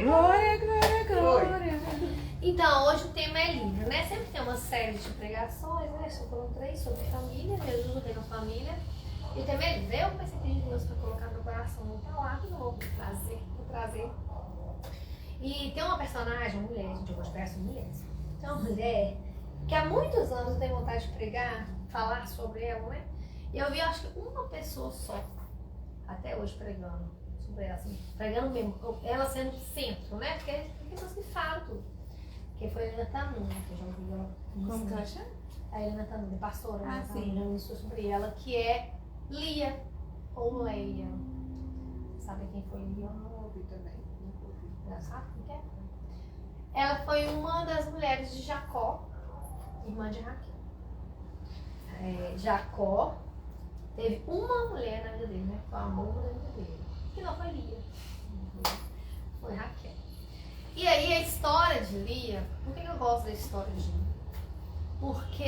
Glória, glória, glória. Então, hoje o tema é livre, né? Sempre tem uma série de pregações, né? Foram 3 sobre família, Jesus, o reino da família. E o tema é livre. Eu comecei a pedir Deus para colocar no meu coração no palavra, não vou trazer. E tem uma personagem, uma mulher, gente, eu gosto de pegar sobre mulheres. Tem uma mulher que há muitos anos eu tenho vontade de pregar, falar sobre ela, né? E eu vi, acho que uma pessoa só, até hoje, pregando sobre ela, assim, pregando mesmo, ela sendo o centro, né? Porque tem pessoas que falam tudo. Que foi a Helena Tanum, que eu já ouvi ela. Como que ela chama? A Helena Tanum, pastora, Ah, sim. já ministrou sobre ela, que é Lia, ou Leia. Sabe quem foi Lia? Não ouvi também. Já sabe quem é? Ela foi uma das mulheres de Jacó, irmã de Raquel. Jacó teve uma mulher na vida dele, né? Foi o amor da vida dele. Que não foi Lia. Foi Raquel. E aí a história de Lia, por que eu gosto da história de Lia? Porque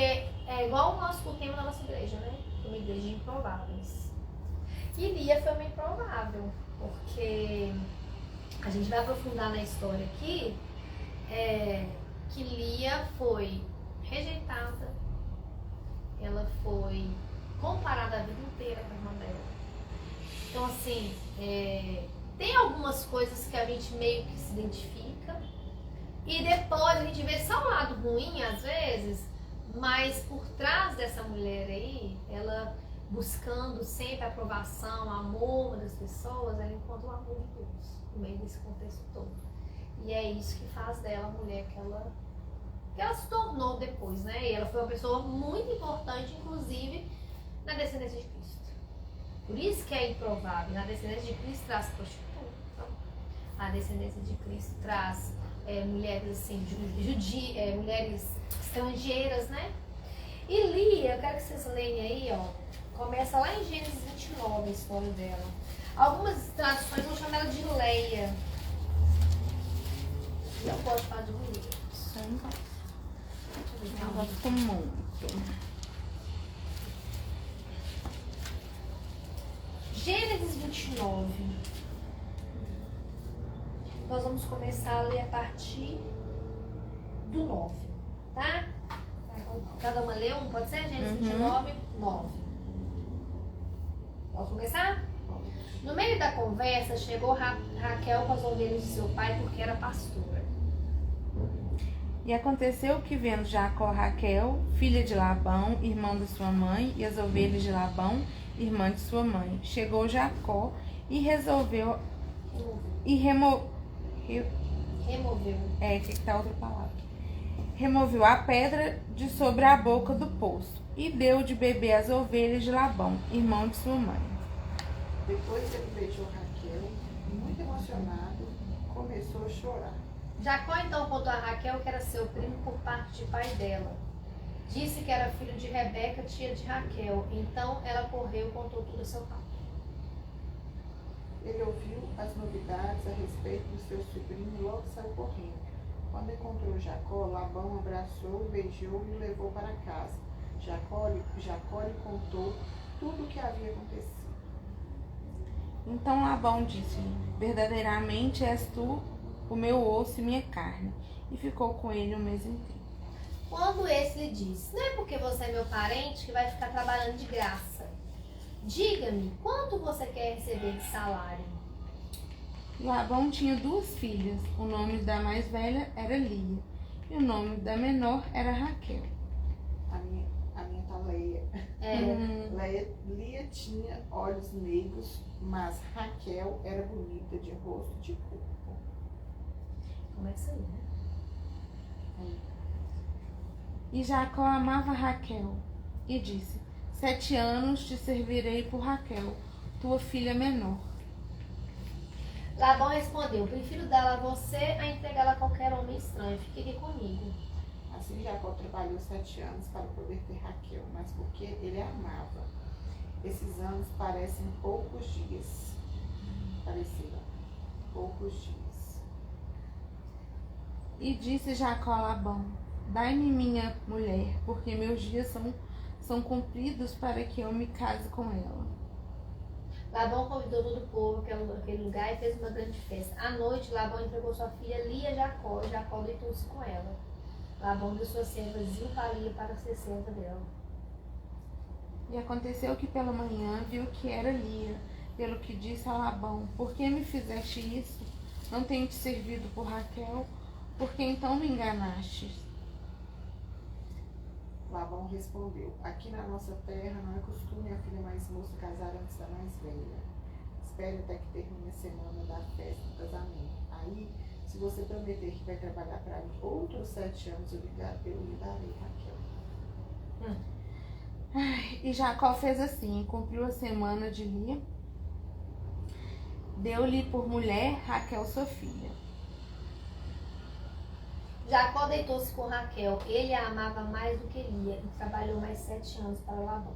é igual o nosso tema da nossa igreja, né? Uma igreja de improváveis. E Lia foi uma improvável, porque a gente vai aprofundar na história aqui, que Lia foi rejeitada, ela foi comparada a vida inteira com a irmã dela. Então assim, tem algumas coisas que a gente meio que se identifica e depois a gente vê só um lado ruim às vezes, mas por trás dessa mulher aí, ela buscando sempre a aprovação, amor das pessoas, ela encontra o amor de Deus no meio desse contexto todo. E é isso que faz dela a mulher que ela se tornou depois, né? E ela foi uma pessoa muito importante, inclusive, na descendência de Cristo. Por isso que é improvável. Na descendência de Cristo traz prostituta. A descendência de Cristo traz mulheres assim, mulheres estrangeiras, né? E Lia, eu quero que vocês leiam aí, ó. Começa lá em Gênesis 29 a história dela. Algumas traduções vão chamar ela de Leia. Não pode falar de mulher. Sim. Eu gosto muito. Gênesis 29. Nós vamos começar a ler a partir do 9, tá? Cada uma lê um, pode ser? Gênesis 29, 9. Posso começar? No meio da conversa, chegou Raquel com as ovelhas de seu pai, porque era pastora. E aconteceu que, vendo Jacó Raquel, filha de Labão, irmão de sua mãe, e as ovelhas de Labão, irmã de sua mãe, chegou Jacó e removeu. Que tá outra palavra. Removeu a pedra de sobre a boca do poço e deu de beber às ovelhas de Labão, irmão de sua mãe. Depois ele beijou Raquel e, muito emocionado, começou a chorar. Jacó então contou a Raquel que era seu primo por parte de pai dela. Disse que era filho de Rebeca, tia de Raquel. Então ela correu e contou tudo a seu pai. Ele ouviu as novidades a respeito do seu sobrinho e logo saiu correndo. Quando encontrou Jacó, Labão abraçou, beijou e o levou para casa. Jacó lhe contou tudo o que havia acontecido. Então Labão disse-lhe: verdadeiramente és tu o meu osso e minha carne. E ficou com ele o mês inteiro. Quando esse lhe disse: não é porque você é meu parente que vai ficar trabalhando de graça. Diga-me, quanto você quer receber de salário? Labão tinha 2 filhas. O nome da mais velha era Lia e o nome da menor era Raquel. A minha tá Leia. Lia tinha olhos negros, mas Raquel era bonita de rosto e de corpo. Começa aí, né? E Jacó amava Raquel e disse: 7 anos te servirei por Raquel, tua filha menor. Labão respondeu: prefiro dá-la a você a entregá-la a qualquer homem estranho. Fique aqui comigo. Assim Jacó trabalhou 7 anos para poder ter Raquel, mas porque ele a amava. Esses anos parecem poucos dias. Pareceram poucos dias. E disse Jacó a Labão: dai-me minha mulher, porque meus dias são cumpridos para que eu me case com ela. Labão convidou todo o povo àquele lugar e fez uma grande festa. À noite, Labão entregou sua filha Lia a Jacó, e Jacó deitou-se com ela. Labão deu sua serva Zilpa a Lia para ser serva dela. E aconteceu que pela manhã viu que era Lia, pelo que disse a Labão: por que me fizeste isso? Não tenho te servido por Raquel? Por que então me enganaste? Labão respondeu: aqui na nossa terra não é costume a filha mais moça casar antes da mais velha. Espere até que termine a semana da festa do casamento. Aí, se você prometer que vai trabalhar para mim outros 7 anos, eu lhe darei Raquel. E Jacó fez assim, cumpriu a semana de Lia, deu-lhe por mulher Raquel sua filha. Jacó deitou-se com Raquel, ele a amava mais do que Lia e trabalhou mais 7 anos para Labão.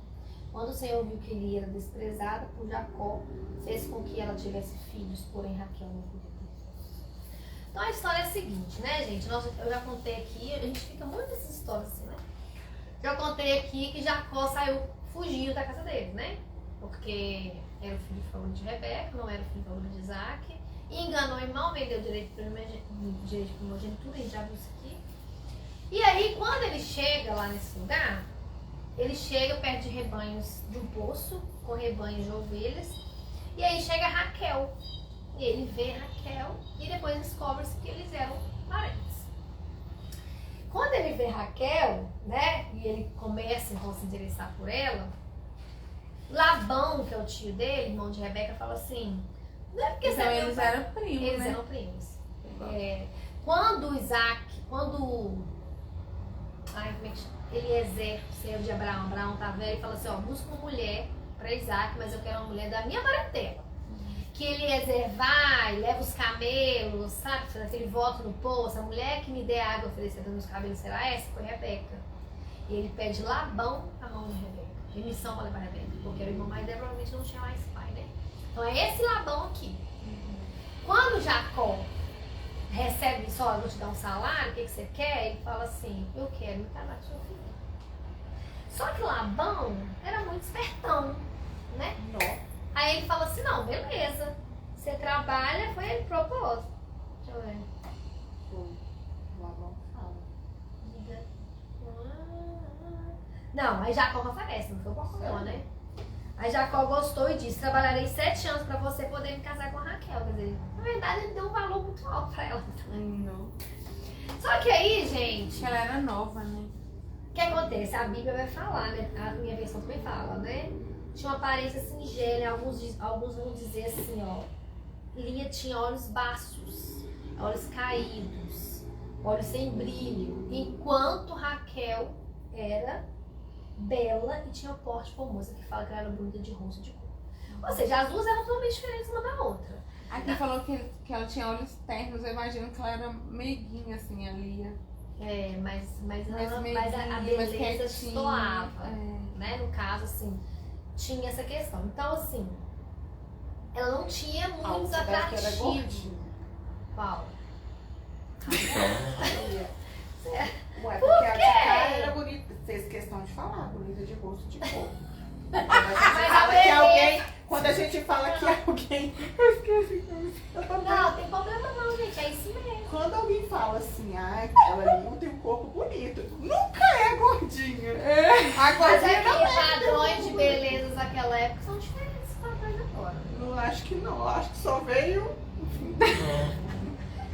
Quando o Senhor viu que Lia era desprezada por Jacó, fez com que ela tivesse filhos, porém Raquel não podia ter filhos. Então a história é a seguinte, né, gente? Eu já contei aqui, a gente fica muito nessas histórias assim, né? Já contei aqui que Jacó fugiu da casa dele, né? Porque era o filho favorito de Rebeca, não era o filho favorito de Isaac. E enganou o irmão, vendeu direito de primogenitura, a gente já viu isso aqui. E aí, quando ele chega lá nesse lugar, ele chega perto de rebanhos de um poço, com rebanhos de ovelhas. E aí chega Raquel. E ele vê Raquel e depois descobre-se que eles eram parentes. Quando ele vê Raquel, né, e ele começa então a se interessar por ela, Labão, que é o tio dele, irmão de Rebeca, fala assim... Não é porque Então você eles eram primos, Eles né? eram primos. Quando como é que chama? Eliezer, servo de Abraão tá velho, e fala assim, ó, busca uma mulher para Isaac, mas eu quero uma mulher da minha parentela. Que Eliezer vai, leva os camelos, sabe? Faz aquele voto no poço, a mulher que me der água oferecida nos cabelos será essa? Foi Rebeca. E ele pede Labão a mão de Rebeca. Remissão para levar Rebeca, porque o irmão mais dela provavelmente não tinha mais pai, né? Então é esse Labão aqui. Quando Jacó recebe só, eu vou te dar um salário, o que você quer? Ele fala assim, eu quero me casar com sua filha. Só que Labão era muito espertão, né? Não. Aí ele fala assim, não, beleza. Você trabalha, foi ele que propôs. Deixa eu ver. Foi. Labão fala. Não, aí Jacó oferece, não foi porcão, né? Aí Jacó gostou e disse, trabalharei 7 anos pra você poder me casar com a Raquel. Quer dizer, na verdade ele deu um valor muito alto pra ela. Não. Só que aí, gente, Ela era nova, né? o que acontece? A Bíblia vai falar, né? A minha versão também fala, né? Tinha uma aparência singela, alguns vão dizer assim, ó. Lia tinha olhos baços, olhos caídos, olhos sem brilho, enquanto Raquel era bela e tinha um porte formoso, que fala que ela era bonita de rosto e de cor. Ou seja, as duas eram totalmente diferentes uma da outra. Aqui falou que ela tinha olhos ternos, eu imagino que ela era meiguinha, assim, a Lia. Mas a meiguinha, beleza quietinha, destoava, né? No caso, assim, tinha essa questão. Então, assim, ela não tinha muitos Que era atrativos. gordinha. Qual? Ué, porque a cara era bonita. Fez questão de falar, bonita de rosto de cor. Quando a gente fala que alguém. Eu esqueci. Não, tem problema não, gente. É isso mesmo. Quando alguém fala assim, ela não tem um corpo bonito, nunca é gordinha. A Mas gordinha aqui, padrões de beleza daquela época são diferentes dos padrões agora. não acho que não. Eu acho que só veio.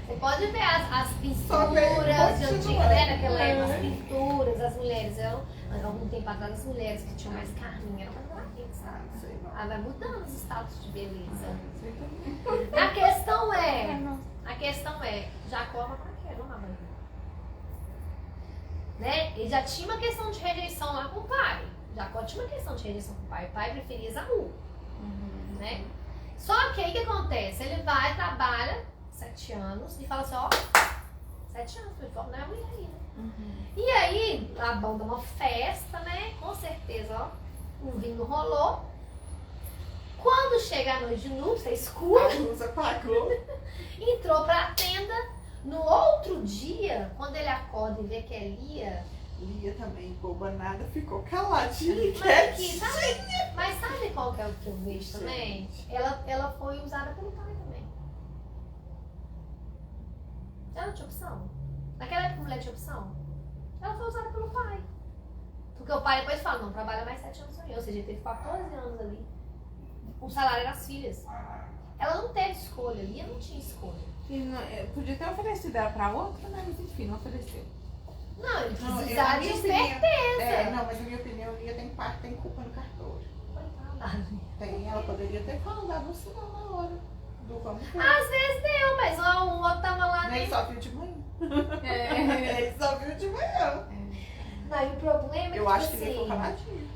Você pode ver as Só veio pinturas de antiga, né? Naquela É. época, as pinturas, as mulheres eram, algum tempo atrás, as mulheres que tinham mais carninha eram mais bonitas, sabe? Sei não. Vai mudando os status de beleza. Sei também. A questão é, Jacó amava Raquel, não amava ele. Né? Ele já tinha uma questão de rejeição lá com o pai. Jacó tinha uma questão de rejeição com o pai. O pai preferia Esaú, né? Só que aí o que acontece? Ele vai, trabalha 7 anos e fala assim, ó, 7 anos, não é mulher ainda. E aí, Labão dá uma festa, né? Com certeza, ó, um vinho rolou. Quando chega a noite de núpcia, escuro, A luz apagou. entrou pra tenda. No outro dia, quando ele acorda e vê que é Lia, Lia também, boba nada, ficou caladinha e Mas aqui, quietinha. mas sabe qual que é o que eu vejo também? Ela foi usada pelo pai também. Ela não tinha opção. Naquela época a mulher tinha opção. Ela foi usada pelo pai. Porque o pai depois fala, não, trabalha mais 7 anos também. Ou seja, ele teve 14 anos ali. O salário era as filhas. Ela não teve escolha, Lia não tinha escolha. Podia ter oferecido ela pra outra, né? Mas enfim, não ofereceu. Não, ele Não, precisava de esperteza. Não, mas na minha opinião, Lia tem parte, tem culpa no cartório. Coitada. Tem, ela poderia ter falado no sinal na hora do vamos ver. Às vezes deu, mas o outro tava lá Ele nem. só viu de manhã. É. Ele só viu de manhã. Não, e o problema é Eu que, acho tipo que ele ficou assim, caladinho.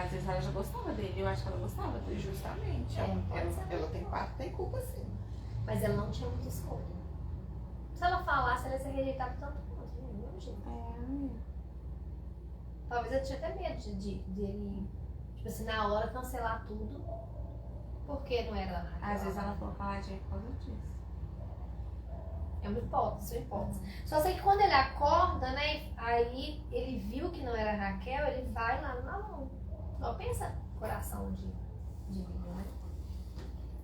Às vezes ela já gostava dele, eu acho que ela gostava dele. Justamente. Ela tem parte, tem culpa sim. mas ela não tinha muita escolha. Se ela falasse, ela ia ser rejeitada tanto quanto. Do mesmo jeito. Talvez eu tinha até medo de ele, tipo assim, na hora cancelar tudo. Porque não era. Às vezes ela falou caladinha por causa disso. É uma hipótese, Só sei que quando ele acorda, né? Aí ele viu que não era Raquel, ele vai lá no Labão. Só pensa coração de menino, né?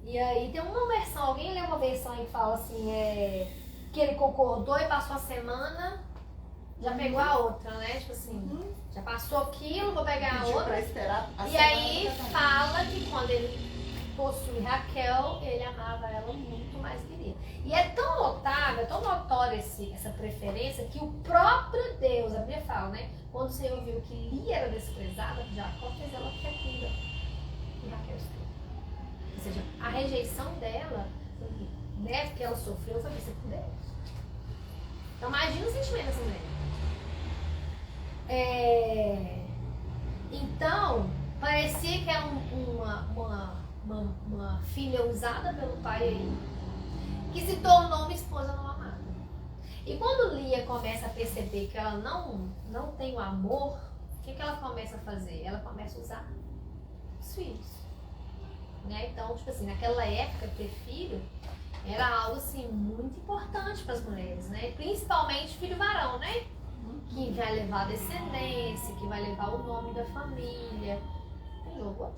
E aí tem uma versão, alguém lê uma versão aí que fala assim, que ele concordou e passou a semana, já pegou a outra, né? Tipo assim, já passou aquilo, vou pegar a Pediu outra. pra esperar a E semana aí pra também. fala que quando ele possui Raquel, ele amava ela muito mais que Lia. E é tão notável, é tão notória essa preferência que o próprio Deus, a Bíblia fala, né? Quando o Senhor viu que Lia era desprezada, Jacó fez ela fecunda e Raquel esteve. Ou seja, a rejeição dela, né, que ela sofreu, foi vista por Deus. Então imagina o sentimento dessa mulher. Então, parecia que era uma filha usada pelo pai aí, que se tornou uma esposa não amada. E quando Lia começa a perceber que ela não tem o amor, o que ela começa a fazer? Ela começa a usar os filhos. Né? Então, tipo assim, naquela época, ter filho era algo assim, muito importante para as mulheres, né? Principalmente filho varão, né? Que vai levar a descendência, que vai levar o nome da família. Tem jogo?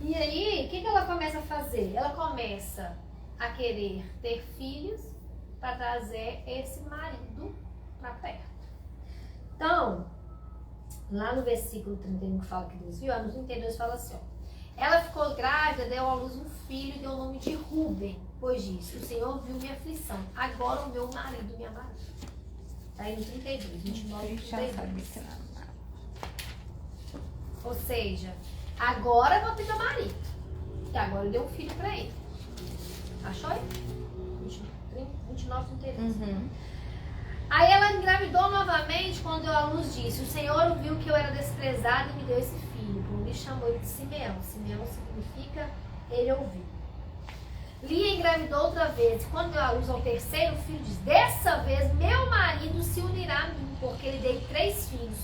E aí, o que ela começa a fazer? Ela começa a querer ter filhos para trazer esse marido para perto. Então, lá no versículo 31 que fala que Deus viu, no 32 fala assim, ó. Ela ficou grávida, deu à luz um filho e deu o nome de Rúben, pois disse, o Senhor viu minha aflição, agora o meu marido me amará. Tá aí no 32, 29 e 32. Ou seja, agora eu vou ter meu marido. E agora eu dei um filho pra ele. Achou aí? 29 e 32. Aí ela engravidou novamente quando deu à luz disse, o Senhor viu que eu era desprezada e me deu esse filho. Por isso chamou ele de Simeão. Simeão significa ele ouviu. Lia engravidou outra vez. E quando deu à luz ao terceiro filho, diz, dessa vez meu marido se unirá a mim, porque lhe dei 3 filhos.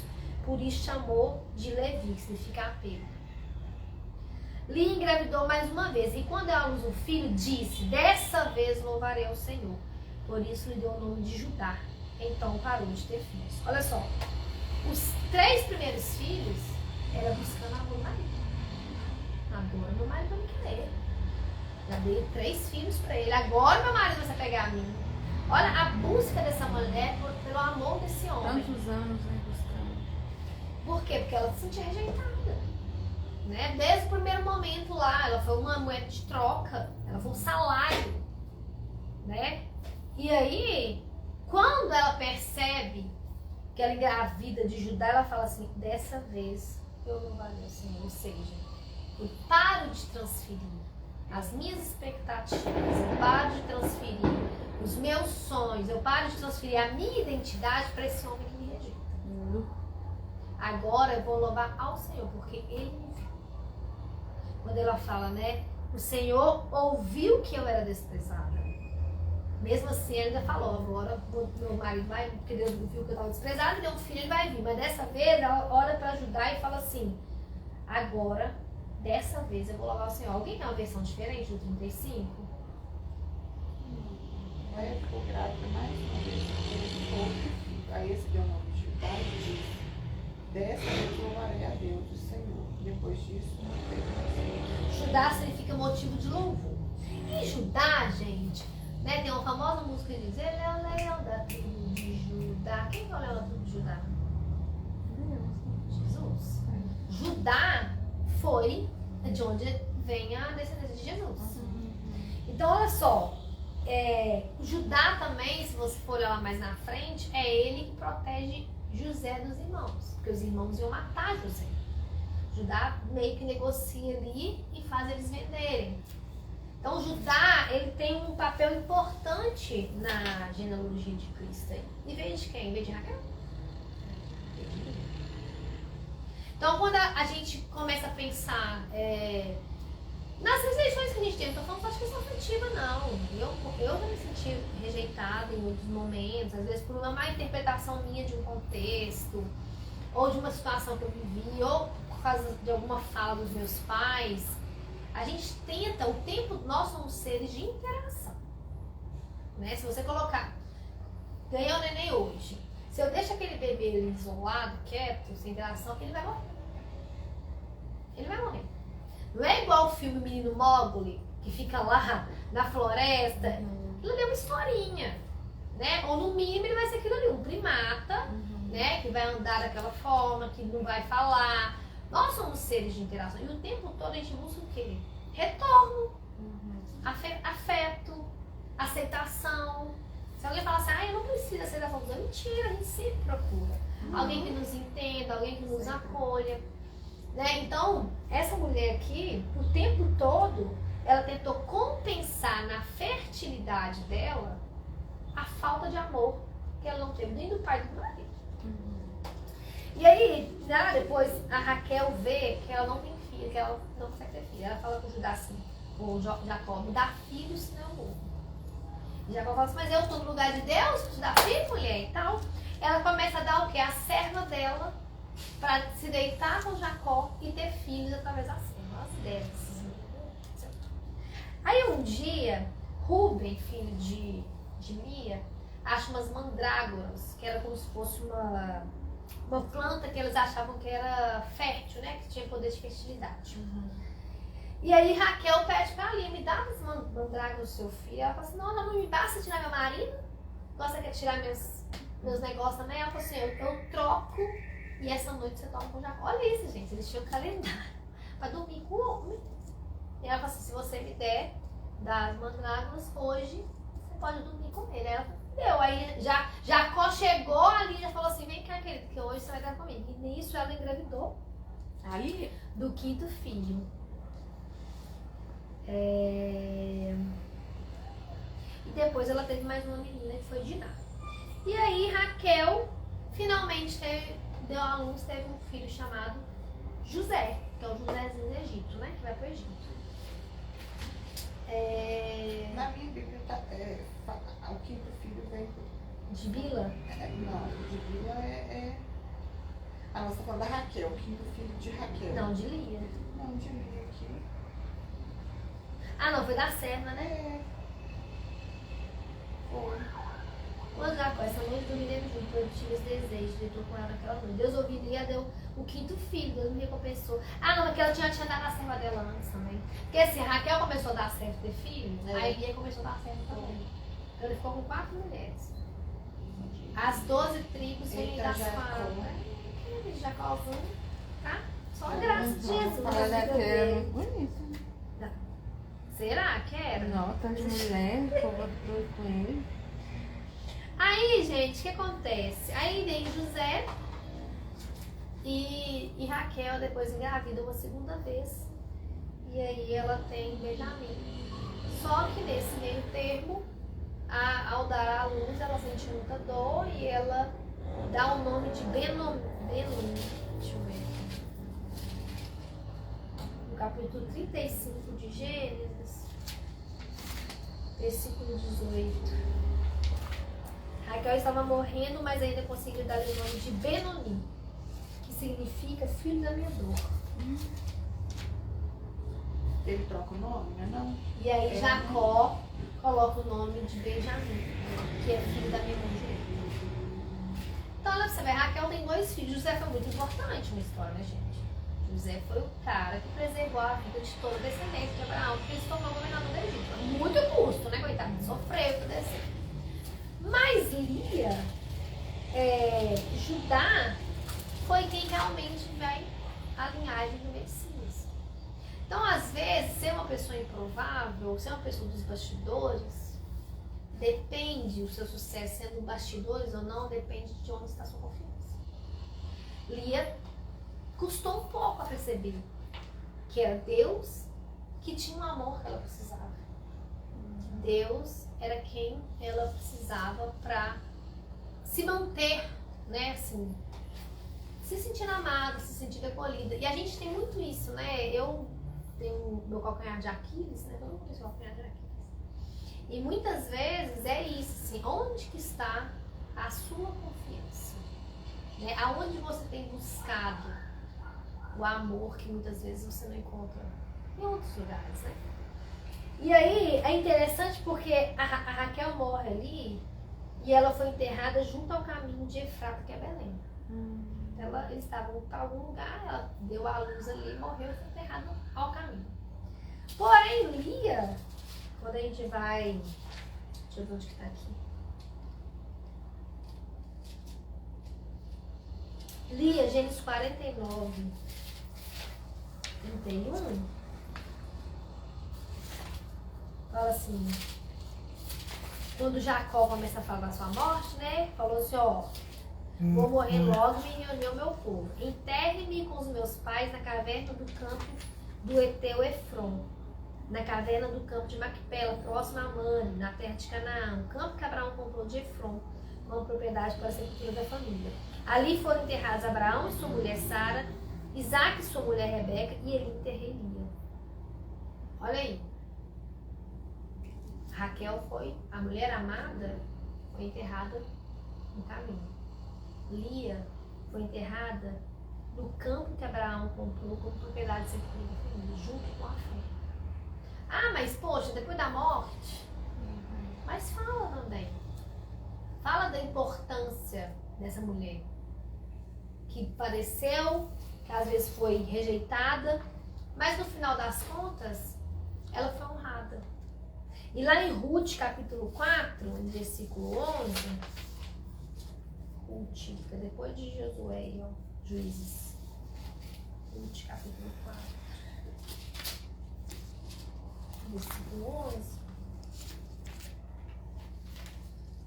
Por isso chamou de Levi, que significa apego. Lia engravidou mais uma vez. E quando deu à luz o filho, disse, dessa vez louvarei ao Senhor. Por isso lhe deu o nome de Judá. Então parou de ter filhos. Olha só, os 3 primeiros filhos era buscando amor do marido. Agora meu marido vai me querer. Já dei 3 filhos pra ele. Agora meu marido vai se apegar a mim. Olha a busca dessa mulher pelo amor desse homem. Tantos anos, né, buscando. Por quê? Porque ela se sentia rejeitada. Né? Desde o primeiro momento lá, ela foi uma moeda de troca. Ela foi um salário. Né? E aí, quando ela percebe que ela engravida de Judá, ela fala assim, dessa vez eu louvarei o Senhor. Ou seja, eu paro de transferir as minhas expectativas, eu paro de transferir os meus sonhos, eu paro de transferir a minha identidade para esse homem que me rejeita. Agora eu vou louvar ao Senhor, porque Ele me viu. Quando ela fala, né, o Senhor ouviu que eu era desprezada. Mesmo assim, ele ainda falou, agora meu marido vai, porque Deus viu que eu estava desprezada, me deu um filho, ele vai vir. Mas dessa vez, ela olha para ajudar e fala assim, agora, dessa vez eu vou louvar o Senhor. Alguém tem uma versão diferente do 35? Aí ficou grávida mais uma vez. Aí a esse deu o nome de Judá e disse: dessa vez louvarei a Deus, o Senhor. Depois disso, não teve mais. Judá significa motivo de louvor. E Judá, gente, né, tem uma famosa música que diz: ele é o leão da tribo de Judá. Quem é o leão da tribo de Judá? Jesus. Judá foi de onde vem a descendência de Jesus. Então, olha só, Judá também, se você for olhar lá mais na frente, é ele que protege José dos irmãos, porque os irmãos iam matar José. Judá meio que negocia ali e faz eles venderem. Então, Judá, ele tem um papel importante na genealogia de Cristo. E veio de quem? Veio de Raquel? Então, quando a gente começa a pensar nas rejeições que a gente tem, não estou falando só de questão afetiva, não. Eu já me senti rejeitada em outros momentos, às vezes por uma má interpretação minha de um contexto, ou de uma situação que eu vivi, ou por causa de alguma fala dos meus pais. A gente tenta, o tempo, nós somos seres de interação. Né? Se você colocar, ganhei o neném hoje, se eu deixo aquele bebê ali isolado, quieto, sem interação, ele vai morrer. Ele vai morrer. Não é igual o filme Menino Mowgli, que fica lá na floresta. Aquilo ali é uma historinha. Né? Ou no mínimo ele vai ser aquilo ali, um primata, né? Que vai andar daquela forma, que não vai falar. Nós somos seres de interação. E o tempo todo a gente busca o quê? Retorno. Afeto. Aceitação. Se alguém falar assim, eu não preciso aceitar a é mentira, a gente sempre procura. Alguém que nos entenda, alguém que nos acolha. Né? Então, essa mulher aqui, o tempo todo, ela tentou compensar na fertilidade dela a falta de amor que ela não teve nem do pai e do marido. E aí, depois, a Raquel vê que ela não tem filho, que ela não consegue ter filho. Ela fala com o Judá assim, o Jacó, me dá filho, senão eu morro. E Jacó fala assim, mas eu estou no lugar de Deus, te dá filho, mulher, e tal. Ela começa a dar o quê? A serva dela para se deitar com Jacó e ter filhos através da serva. As ideias. Aí um dia, Rúben, filho de Lia, acha umas mandrágoras, que era como se fosse uma planta que eles achavam que era fértil, né? Que tinha poder de fertilidade. E aí Raquel pede pra Lia, me dá as mandrágoras do seu filho. Ela fala assim, não me basta tirar meu marido. Você quer tirar meus negócios também? Ela fala assim, eu troco e essa noite você toma com Jacó. Olha isso, gente, eles tinham calendário pra dormir com o homem. E ela fala assim, se você me der das mandrágoras hoje, você pode dormir com ele. Aí ela deu. Aí Jacó chegou ali e já falou assim, vem cá, querido, que hoje você vai dar comigo. E nisso ela engravidou Ali? do 5º filho. E depois ela teve mais uma menina que foi Diná. E aí Raquel finalmente deu à luz, teve um filho chamado José, que é o Josézinho do Egito, né? Que vai pro Egito. Na minha Bíblia, o 5º filho vem De Bila? não, de Bila a nossa falando da Raquel, o 5º filho de Raquel. Não, de Lia. Não, de Lia aqui. Não, foi da serva, né? Foi. Quando Jacó, essa noite dormiremos juntos, eu tive esse desejo, deitou com ela naquela noite. Deus ouviu Lia, deu o 5º filho, Deus me recompensou. Não, porque ela tinha dado a serva dela antes também. Porque assim, Raquel começou a dar serva ter filho, aí Lia começou a dar serva também. Então ele ficou com 4 mulheres. As 12 tribos vêm das famílias. Jacózinho, tá? Só a graça de Jesus. Ela era muito bonita. Será que era? Não, tanto de mulher, o povo doido com ele. Aí, gente, o que acontece? Aí vem José e Raquel depois engravida uma segunda vez. E aí ela tem Benjamim. Só que nesse meio termo, ao dar à luz, ela sente muita dor e ela dá o nome de Benoni. Deixa eu ver aqui. No capítulo 35 de Gênesis, versículo 18. Raquel estava morrendo, mas ainda conseguiu dar o nome de Benoni, que significa filho da minha dor. Ele troca o nome, né? Não. E aí Jacó coloca o nome de Benjamim, que é filho da minha mãe. Então, olha pra você ver, Raquel tem 2 filhos. José foi muito importante na história, né, gente? José foi o cara que preservou a vida de toda a descendência de Abraão, porque ele se tornou governador do Egito. Muito custo, né, coitado? Sofreu pra descer. Mas Lia, Judá, foi quem realmente vai a linhagem do Messias. Então, às vezes, ser uma pessoa improvável, ser uma pessoa dos bastidores, depende, o seu sucesso sendo bastidores ou não, depende de onde está a sua confiança. Lia custou um pouco a perceber que era Deus que tinha o amor que ela precisava. Deus era quem ela precisava para se manter, né, assim, se sentindo amada, se sentindo acolhida. E a gente tem muito isso, né? Eu tenho meu calcanhar de Aquiles, né? Todo mundo tem seu calcanhar de Aquiles. E muitas vezes é isso, assim, onde que está a sua confiança? Né? Aonde você tem buscado o amor que muitas vezes você não encontra em outros lugares, né? E aí é interessante porque a Raquel morre ali e ela foi enterrada junto ao caminho de Efrata, que é Belém. Eles estavam para algum lugar, ela deu a luz ali, morreu e foi enterrada ao caminho. Porém, Lia, quando a gente vai... Deixa eu ver onde que tá aqui. Lia, Gênesis 49, 31. Fala assim... Quando Jacó começa a falar da sua morte, né? Falou assim, ó... Vou morrer logo e me reunir ao meu povo. Enterre-me com os meus pais na caverna do campo do Eteu Efron, na caverna do campo de Macpela, próximo a Mane, na terra de Canaã, o campo que Abraão comprou de Efron, como propriedade para a sepultura da família. Ali foram enterrados Abraão e sua mulher Sara, Isaac e sua mulher Rebeca, e ele enterrei Lia. Olha aí. Raquel foi, a mulher amada, foi enterrada no caminho. Lia foi enterrada no campo que Abraão comprou como propriedade de sepultura da família, junto com a fé. Ah, mas poxa, depois da morte? Mas fala também. Fala da importância dessa mulher. Que padeceu, que às vezes foi rejeitada, mas no final das contas, ela foi honrada. E lá em Ruth, capítulo 4, versículo 11... Ruth, depois de Josué, ó, Juízes. Ruth, capítulo 4. Versículo 11.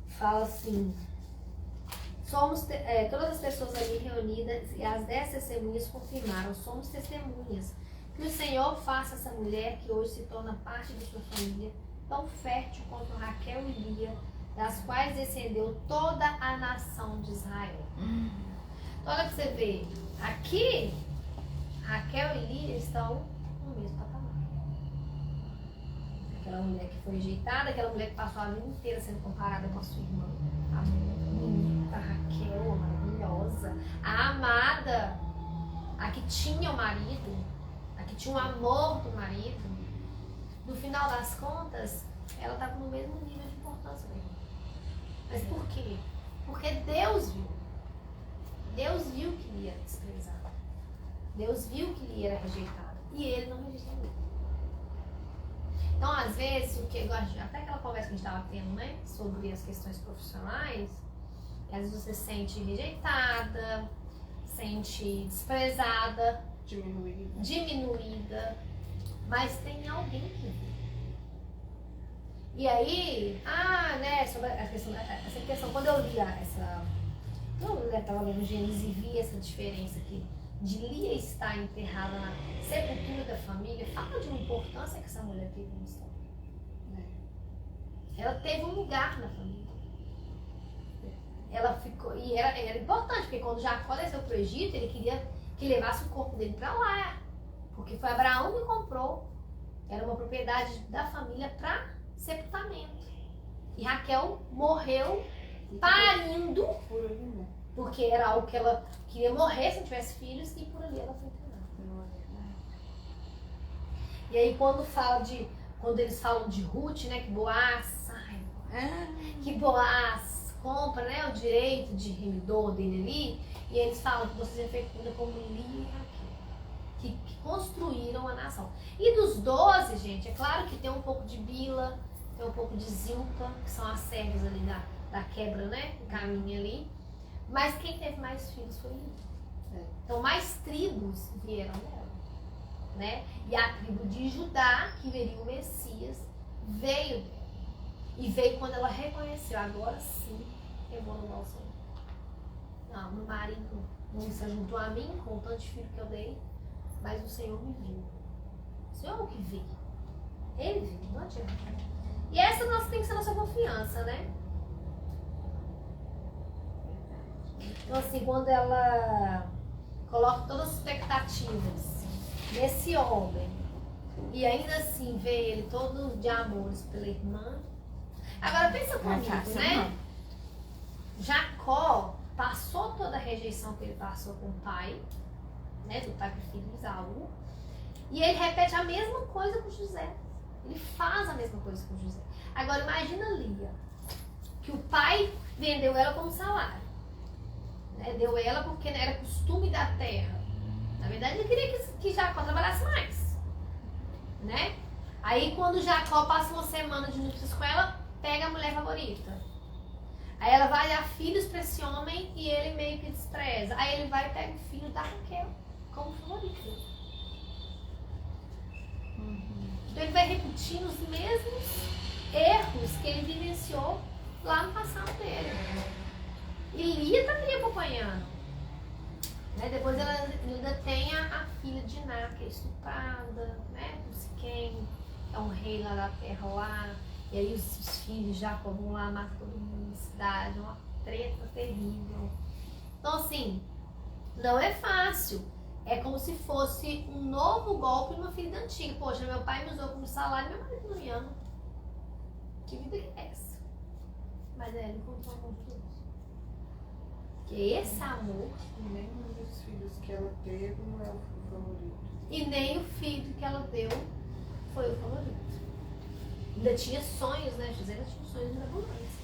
Fala assim: todas as pessoas ali reunidas e as 10 testemunhas confirmaram, somos testemunhas, que o Senhor faça essa mulher que hoje se torna parte de sua família, tão fértil quanto Raquel e Lia, das quais descendeu toda a nação de Israel. Então olha pra você ver, aqui Raquel e Lia estão no mesmo patamar. Aquela mulher que foi rejeitada, aquela mulher que passou a vida inteira sendo comparada com a sua irmã, a bonita Raquel, a maravilhosa, a amada, a que tinha o marido, a que tinha o amor do marido. No final das contas, ela estava no mesmo nível de importância da irmã. Mas por quê? Porque Deus viu. Deus viu que Lia era desprezada. Deus viu que Lia era rejeitada. E ele não rejeitou Lia. Então, às vezes, até aquela conversa que a gente estava tendo, né? Sobre as questões profissionais, às vezes você se sente rejeitada, sente desprezada, diminuída, mas tem alguém que vê. E aí, né, sobre essa questão, quando eu li eu estava lendo Gênesis e vi essa diferença aqui, de Lia estar enterrada na sepultura da família, fala de uma importância que essa mulher teve na história. Ela teve um lugar na família. Ela ficou, e era importante, porque quando Jacó desceu para o Egito, ele queria que levasse o corpo dele para lá, porque foi Abraão que comprou, era uma propriedade da família para sepultamento. E Raquel morreu parindo, porque era algo que ela queria morrer se não tivesse filhos, e por ali ela foi enterrada. E aí quando eles falam de Ruth, né, que Boaz compram, né, o direito de remidor dele ali, e eles falam que você é fecunda como Lia e Raquel, que construíram a nação. E dos 12, gente, é claro que tem um pouco de Bila, tem um pouco de Zilpa, que são as servas ali da quebra, né, o caminho ali. Mas quem teve mais filhos foi Lia. Então mais tribos vieram dela, né? E a tribo de Judá, que veria o Messias, veio dela. E veio quando ela reconheceu, agora sim, eu vou louvar o Senhor. Não, meu marido não se juntou a mim com o tanto de filho que eu dei, mas o Senhor me viu. O Senhor é o que vê. Ele viu, não adianta. E essa nossa, tem que ser a nossa confiança, né? Então assim, quando ela coloca todas as expectativas nesse homem e ainda assim vê ele todo de amores pela irmã. Agora pensa comigo, né? Jacó passou toda a rejeição que ele passou com o pai, né? Do pai pro filho Esaú. E ele repete a mesma coisa com José. Ele faz a mesma coisa com José. Agora imagina Lia, que o pai vendeu ela como salário. Né? Deu ela porque era costume da terra. Na verdade ele queria que Jacó trabalhasse mais. Né? Aí quando Jacó passa uma semana de núpcias com ela, pega a mulher favorita. Aí ela vai dar filhos para esse homem e ele meio que despreza. Aí ele vai e pega o filho da Raquel como favorito. Então ele vai repetindo os mesmos erros que ele vivenciou lá no passado dele. E Lia tá ali acompanhando. Né? Depois ela ainda tem a filha de Diná, que é estuprada, né? Por Siquém, é um rei lá da terra lá. E aí os filhos já vão lá, matam todo mundo na cidade, uma treta terrível. Então assim, não é fácil. É como se fosse um novo golpe numa ferida antiga. Poxa, meu pai me usou como salário, meu marido não me ama. Que vida que é essa? Mas ele encontrou o amor de Deus. Porque esse amor... E nem um dos filhos que ela teve não é o favorito. E nem o filho que ela deu foi o favorito. Ainda tinha sonhos, né? José ainda tinha sonhos mirabolantes.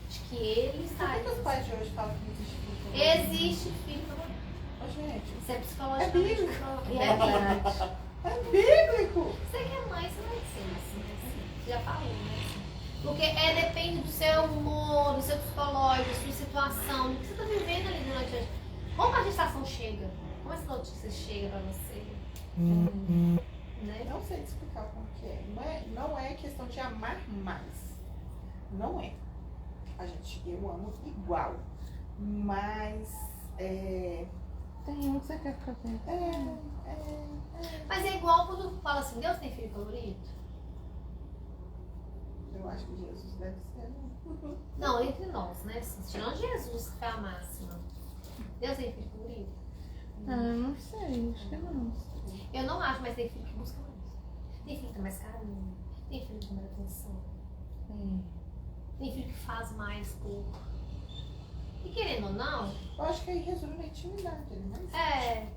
De que ele estaria... Por que os pais de hoje falam que não existe filho favorito? Existe filho favorito. Ô, gente, Isso é psicologicamente. É bíblico. É verdade. é bíblico! Você que é mãe, você vai ser assim, né? Você já falou, né? Porque depende do seu humor, do seu psicológico, da sua situação, do que você está vivendo ali durante a... Como a gestação chega? Como essa notícia chega pra você? Né? Não sei te explicar como que é. Não é questão de amar mais. Não é. Eu amo igual. Mas Tem um que você quer ficar perto. Mas é igual quando fala assim, Deus tem filho favorito? Eu acho que Jesus deve ser. Não, entre nós, né? Tirando Jesus, que foi a máxima. Deus tem filho favorito? Não sei, acho que não. Eu não acho, mas tem filho que busca mais. Tem filho que tem mais carinho. Tem filho que tem mais atenção. Tem filho que faz mais por... E querendo ou não... Eu acho que aí resume na intimidade. Ele é mais íntimo.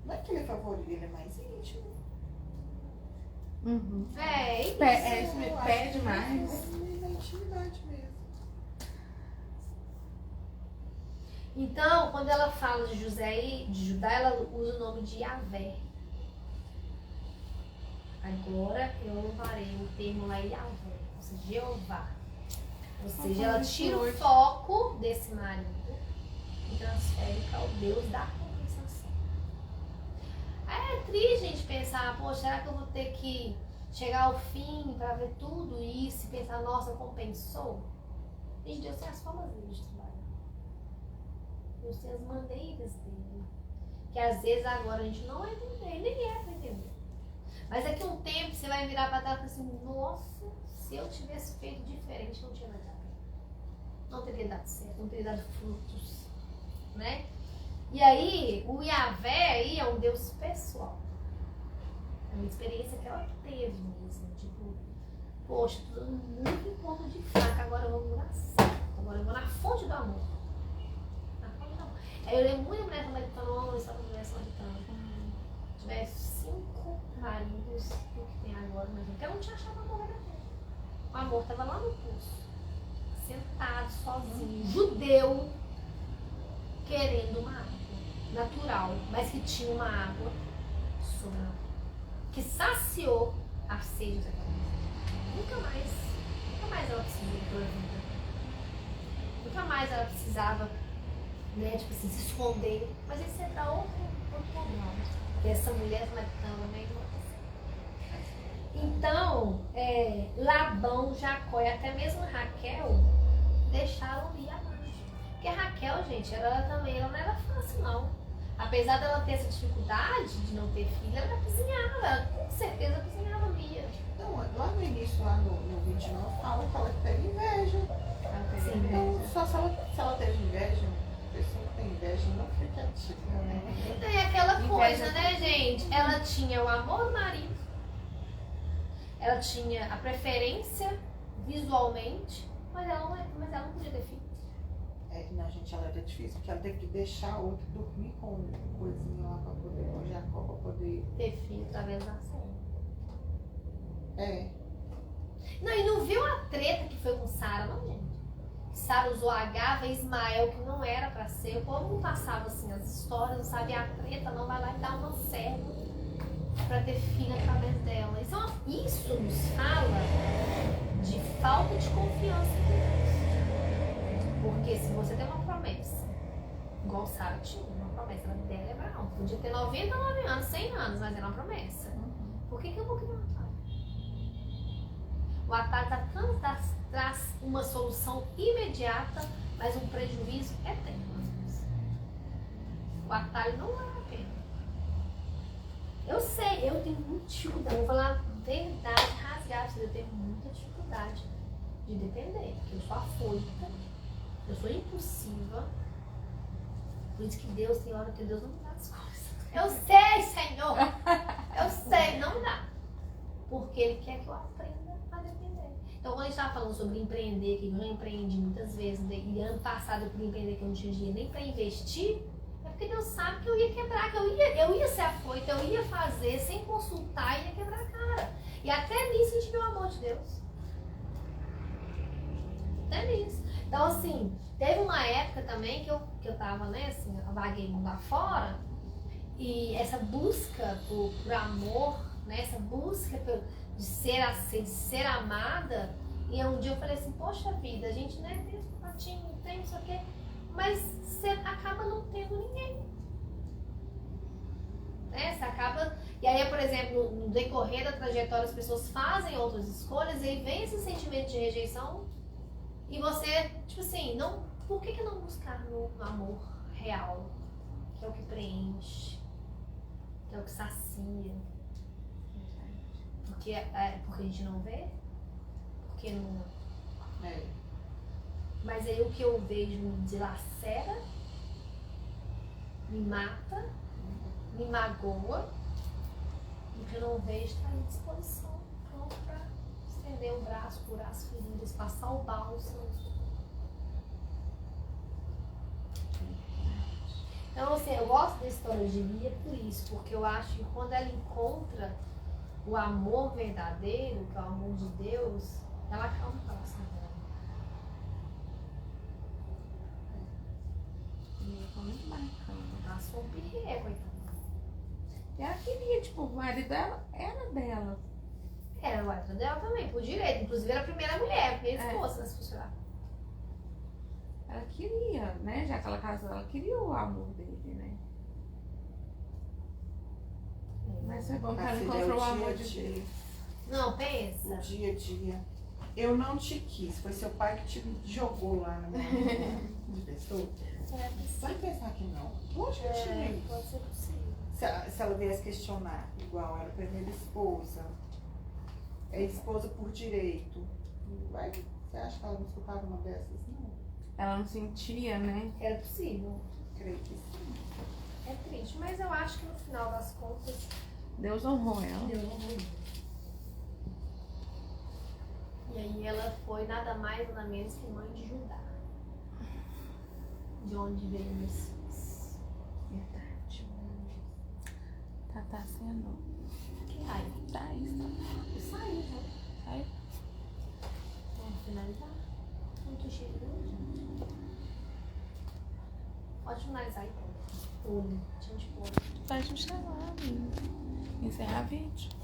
Não é que ele é favorito, ele é mais íntimo. Uhum. Isso. Isso me Eu acho pede que mais. resume na intimidade mesmo. Então, quando ela fala de José e de Judá, ela usa o nome de Yahvé. Agora eu louvarei o termo lá Yahvé, ou seja, Jeová. Ou seja, ela tira o foco desse marido e transfere para o Deus da compensação. Aí é triste a gente pensar, poxa, será que eu vou ter que chegar ao fim para ver tudo isso e pensar, nossa, compensou? Gente, Deus tem as formas dele de trabalhar. Deus tem as maneiras dele. Que às vezes agora a gente não vai entender, nem é para entender. Mas daqui a um tempo você vai virar para trás e falar assim, nossa, se eu tivesse feito diferente, não tinha dado. Não teria dado certo, não teria dado frutos. Né? E aí, o Yahvé aí é um Deus pessoal. É uma experiência que ela teve mesmo. Tipo, poxa, tô dando muito em ponto de faca, agora eu vou na certo. Agora eu vou na fonte do amor. Na fonte do amor. Aí eu lembro muita mulher samaritana, uma mulher samaritana. Se tivesse 5 maridos do que tem agora, mas porque ela não tinha achado amor verdadeiro. O amor estava lá no pulso. sentado, sozinho, judeu, querendo uma água natural, mas que tinha uma água sobrenatural, que saciou a sede daquela mulher. Nunca mais ela precisou daquela vida. Nunca mais ela precisava, né, tipo assim, se esconder. Mas isso é para outro problema. E essa mulher também não aconteceu. Então, Labão, Jacó e até mesmo Raquel deixaram ir a margem. Porque a Raquel, gente, ela não era fácil, não. Apesar dela ter essa dificuldade de não ter filha, ela cozinhava. Ela, com certeza, cozinhava Lia. Então, lá no início, lá no 29, fala que ela teve inveja. Sim. Então, só se ela teve inveja, a pessoa que tem inveja não fica ativa, né? Então é aquela coisa, né, gente? Ela tinha o amor do marido, ela tinha a preferência visualmente, mas ela não podia ter filho. Não, gente, ela era difícil, porque ela teve que deixar a outra dormir com um coisinho lá pra poder, com Jacó, pra poder. Ter filho através da ação. Não, e não viu a treta que foi com Sara, não, gente? Sara usou Agar, Ismael, que não era pra ser. O povo não passava assim as histórias, não sabia a treta, não vai lá e dá uma serva pra ter filho através dela. Isso nos fala de falta de confiança em Deus. Porque se você tem uma promessa, igual Sara tinha, uma promessa, ela dela é Abraão. Podia ter 99 anos, 100 anos, mas era uma promessa. Por que eu vou criar um atalho? O atalho traz uma solução imediata, mas um prejuízo eterno. O atalho não vale a pena. Eu sei, eu tenho muita dificuldade. Vou falar a verdade rasgada, eu tenho muita dificuldade de depender, porque eu sou afoita, eu sou impulsiva. Por isso que Deus, tem hora que Deus não me dá as coisas. Eu sei, Senhor! Eu sei, não dá. Porque Ele quer que eu aprenda a depender. Então, quando a gente estava falando sobre empreender, que eu já empreendi muitas vezes, e ano passado eu pude empreender que eu não tinha dinheiro nem para investir, é porque Deus sabe que eu ia quebrar, que eu ia ser afoita, eu ia fazer sem consultar e ia quebrar a cara. E até nisso a gente viu o amor de Deus. Até nisso. Então, assim, teve uma época também que eu tava, né, assim, eu vaguei mundo afora, e essa busca por amor, né, essa busca de ser aceita, de ser amada, e um dia eu falei assim, poxa vida, a gente, né, tem um patinho, tem não sei o quê, mas você acaba não tendo ninguém. Né? Você acaba... E aí, por exemplo, no decorrer da trajetória, as pessoas fazem outras escolhas, e aí vem esse sentimento de rejeição, e você, tipo assim, não, por que não buscar no amor real? Que é o que preenche, que é o que sacia. Porque a gente não vê? Porque não... Mas aí o que eu vejo me dilacera, me mata, me magoa, e o que eu não vejo está à disposição, pronto para estender o braço, curar as feridas, passar o bálsamo. Então, assim, eu gosto da história de Lia por isso, porque eu acho que quando ela encontra o amor verdadeiro, que é o amor de Deus, ela acalma o coração dela. Foi muito bacana. Passou um pirré, coitada. E ela queria, tipo, o marido dela era dela. Era o marido dela também, por direito. Inclusive era a primeira mulher, a primeira esposa, se fosse lá. Ela queria, né? Já que ela casou, ela queria o amor dele, né? Mas foi bom que ela encontrou o amor de Deus. Não, pensa. O dia a dia. Eu não te quis, foi seu pai que te jogou lá na minha de pessoa. Vai pensar que não. Poxa, pode ser possível. Se ela viesse questionar, igual era a primeira esposa, é esposa por direito. Você acha que ela não escutava uma dessas? Não. Ela não sentia, né? Era possível. Creio que sim. É triste, mas eu acho que no final das contas, Deus honrou ela. Deus não honrou. E aí ela foi nada mais nada menos que mãe de Judá. De onde veio o Messias. Verdade. Tá sendo. Que raiva. Tá isso. Saiu, né? Saiu. Vamos finalizar? Muito finalizar aí, pronto. Podre. Chama de podre. Pode me chamar, amiga. Encerrar vídeo.